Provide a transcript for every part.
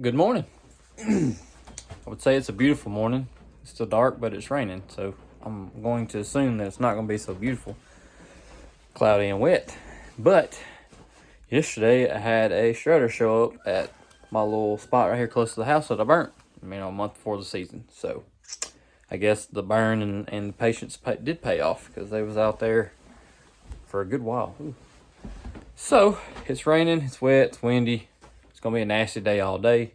Good morning. I would say it's a beautiful morning. It's still dark, but it's raining, so I'm going to assume that it's not going to be so beautiful, cloudy and wet. But yesterday I had a shredder show up at my little spot right here close to the house that I burnt, a month before the season. So I guess the burn and the patience did pay off because they was out there for a good while. Ooh. So it's raining, it's wet, it's windy. It's going to be a nasty day all day.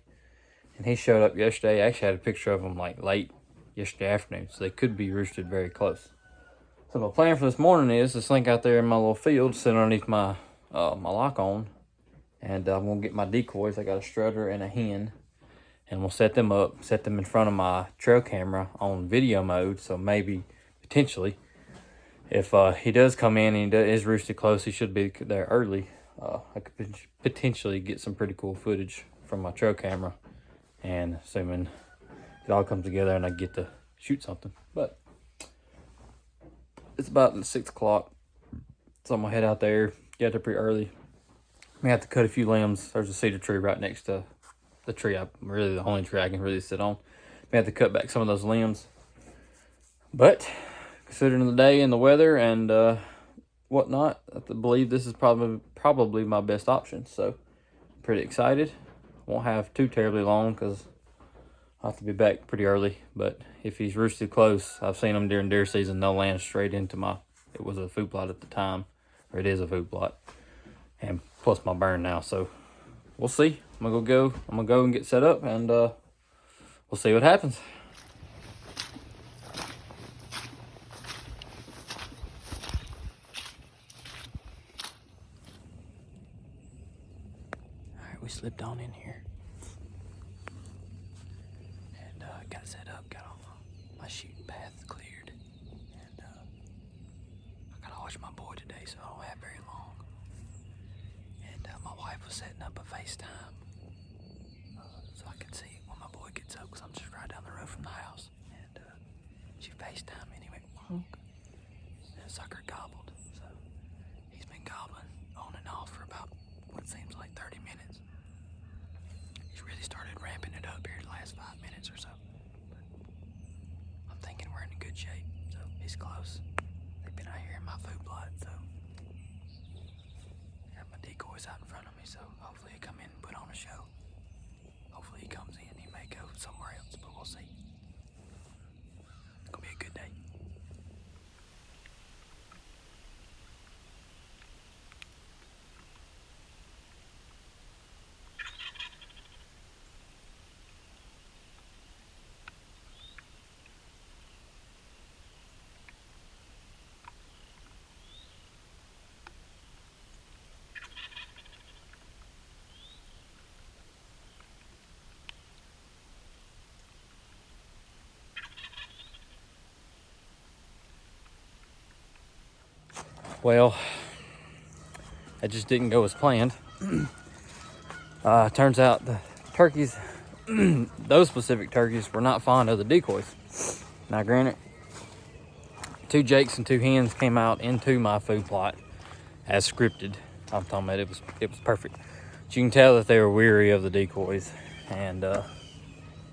And he showed up yesterday. I actually had a picture of him like late yesterday afternoon. So they could be roosted very close. So my plan for this morning is to slink out there in my little field, sit underneath my my lock on. And I'm going to get my decoys. I got a strutter and a hen. And we'll set them up, set them in front of my trail camera on video mode. So maybe, potentially, if he does come in and he is roosted close, he should be there early. I could potentially get some pretty cool footage from my trail camera, and assuming it all comes together and I get to shoot something. But it's about 6 o'clock, so I'm gonna head out there, get there pretty early. I'm gonna have to cut a few limbs. There's a cedar tree right next to the tree. Really the only tree I can really sit on. I'm gonna have to cut back some of those limbs. But considering the day and the weather and whatnot, I believe this is probably my best option. So I'm pretty excited. Won't have too terribly long because I'll have to be back pretty early. But if he's roosted close, I've seen them during deer season, they'll land straight into it was a food plot at the time, or it is a food plot, and plus my burn now. So we'll see. I'm gonna go and get set up, and we'll see what happens. We slipped on in here and got set up, got all my shooting paths cleared, and I gotta watch my boy today, so I don't have very long. And my wife was setting up a FaceTime so I can see when my boy gets up, because I'm just right down the road from the house. And she FaceTimed me and he went wonk, and the sucker gobbled. So he's been gobbling on and off for about what seems like 30 minutes. Really started ramping it up here the last 5 minutes or so. But I'm thinking we're in good shape. So he's close. They've been out here in my food plot, so I have my decoys out in front of me, so hopefully he come in and put on a show. Hopefully he comes in, he may go somewhere else, but we'll see. It's gonna be a good day. Well, that just didn't go as planned. Turns out the turkeys, those specific turkeys, were not fond of the decoys. Now, granted, 2 jakes and 2 hens came out into my food plot as scripted. I'm talking about it was perfect. But you can tell that they were weary of the decoys, and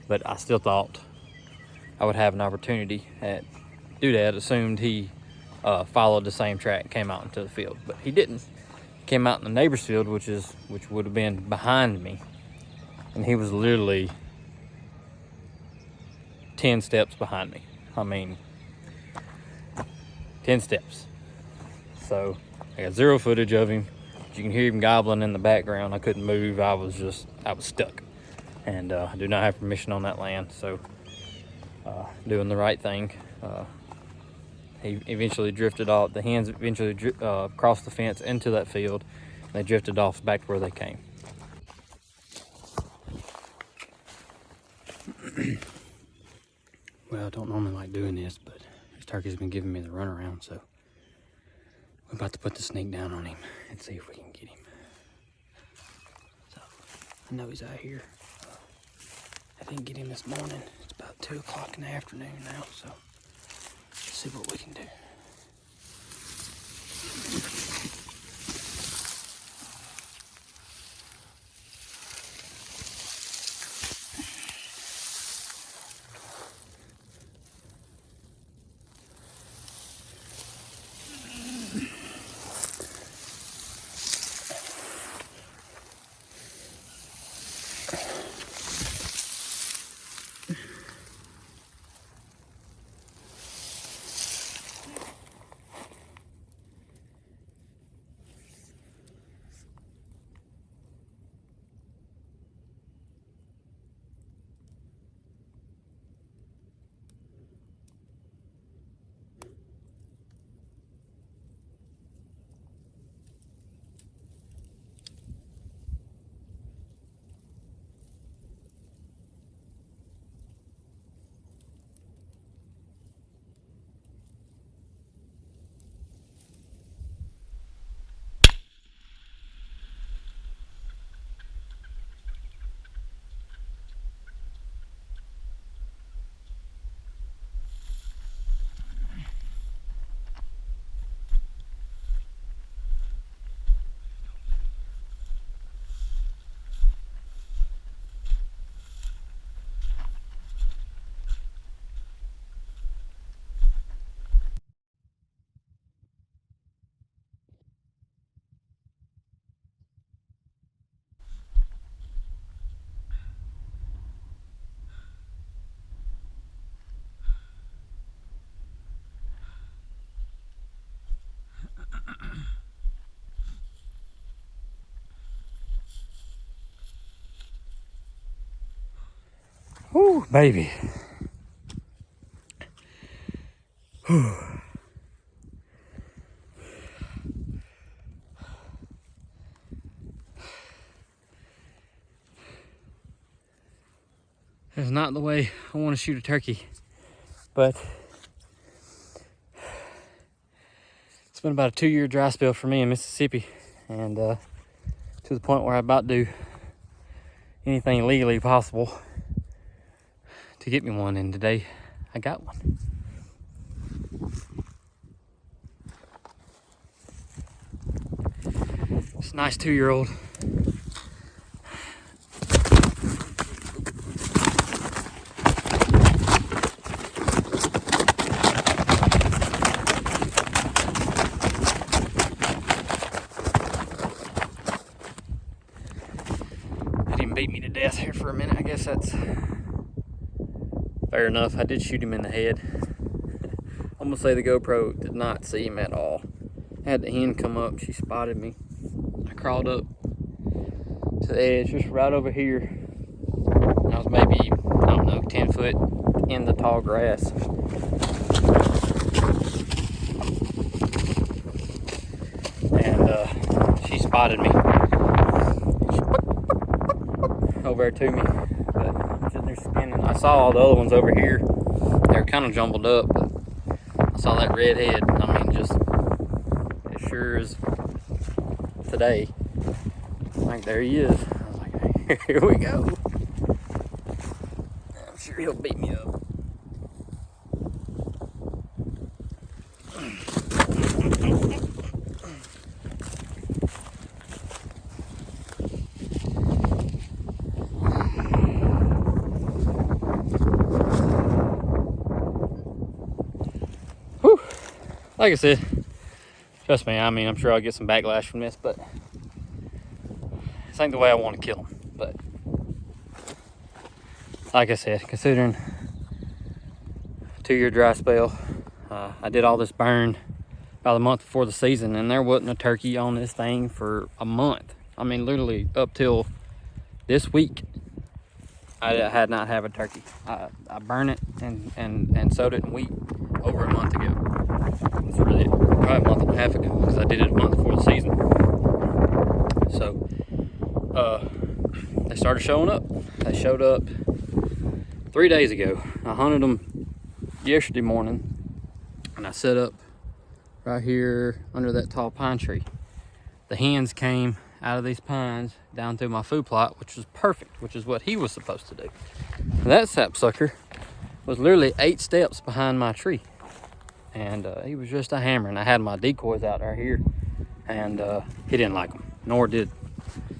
but I still thought I would have an opportunity at Doodad. Assumed he followed the same track, came out into the field, but he didn't. He came out in the neighbor's field, which would have been behind me, and he was literally 10 steps behind me. 10 steps. So I got 0 footage of him. You can hear him gobbling in the background. I couldn't move. I was stuck, and I do not have permission on that land. So doing the right thing. He eventually drifted off. The hens eventually crossed the fence into that field. And they drifted off back to where they came. Well, I don't normally like doing this, but this turkey's been giving me the runaround, so we're about to put the snake down on him and see if we can get him. So I know he's out here. I didn't get him this morning. It's about 2 o'clock in the afternoon now, so let's see what we can do. Whew, baby. Whew. That's not the way I want to shoot a turkey, but it's been about a 2-year dry spell for me in Mississippi, and to the point where I'm about to do anything legally possible to get me one, and today I got one. It's a nice 2-year-old. Beat me to death here for a minute. I guess that's fair enough. I did shoot him in the head. I'm gonna say the GoPro did not see him at all. I had the hen come up, she spotted me. I crawled up to the edge, just right over here. I was maybe, I don't know, 10 foot in the tall grass. And she spotted me over there to me, but I'm sitting there skinning. I saw all the other ones over here. They were kind of jumbled up, but I saw that red head. I mean, just as sure as today. Like, there he is. I was like, here we go. I'm sure he'll beat me up. Like I said, trust me, I mean, I'm sure I'll get some backlash from this, but this ain't the way I want to kill them. But like I said, considering a 2-year dry spell, I did all this burn about a month before the season, and there wasn't a turkey on this thing for a month. I mean, literally up till this week, I had not have a turkey. I burned it and sowed it in wheat over a month ago. It's really probably a month and a half ago, because I did it a month before the season. So they started showing up. They showed up 3 days ago. I hunted them yesterday morning, and I set up right here under that tall pine tree. The hens came out of these pines down through my food plot, which was perfect, which is what he was supposed to do. That sapsucker was literally 8 steps behind my tree, and he was just a hammer. And I had my decoys out right here, and he didn't like them, nor did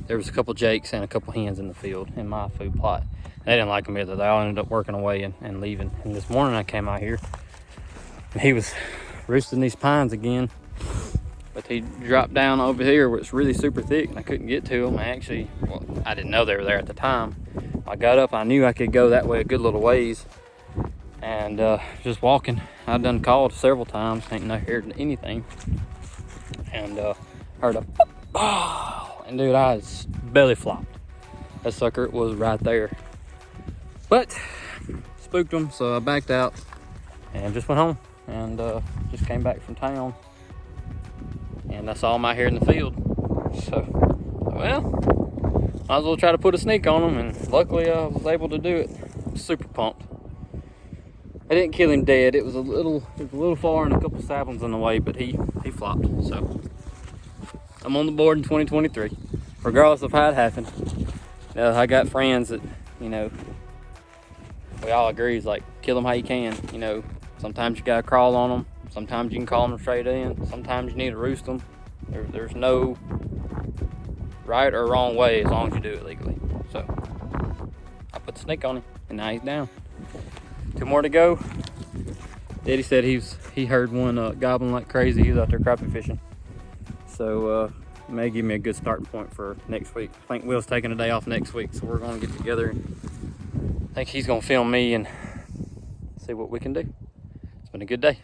there was a couple jakes and a couple hens in the field in my food plot. They didn't like them either. They all ended up working away and leaving. And this morning I came out here, and he was roosting these pines again, but he dropped down over here where it's really super thick, and I couldn't get to them. I didn't know they were there at the time. I got up, I knew I could go that way a good little ways, and just walking, I done called several times, ain't not heard anything, and heard a oh, and dude, I was belly flopped. That sucker was right there, but spooked him, so I backed out and just went home, and just came back from town, and I saw him out here in the field. So, well, might as well try to put a sneak on him, and luckily I was able to do it. I'm super pumped. I didn't kill him dead. It was a little far and a couple saplings in the way, but he flopped. So I'm on the board in 2023, regardless of how it happened. I got friends that, you know, we all agree is like, kill them how you can. You know, sometimes you gotta crawl on them. Sometimes you can call them straight in. Sometimes you need to roost them. There's no right or wrong way as long as you do it legally. So I put the snake on him, and now he's down. 2 more to go. Daddy said he heard one gobbling like crazy. He was out there crappie fishing. So it may give me a good starting point for next week. I think Will's taking a day off next week, so we're gonna get together. I think he's gonna film me and see what we can do. It's been a good day.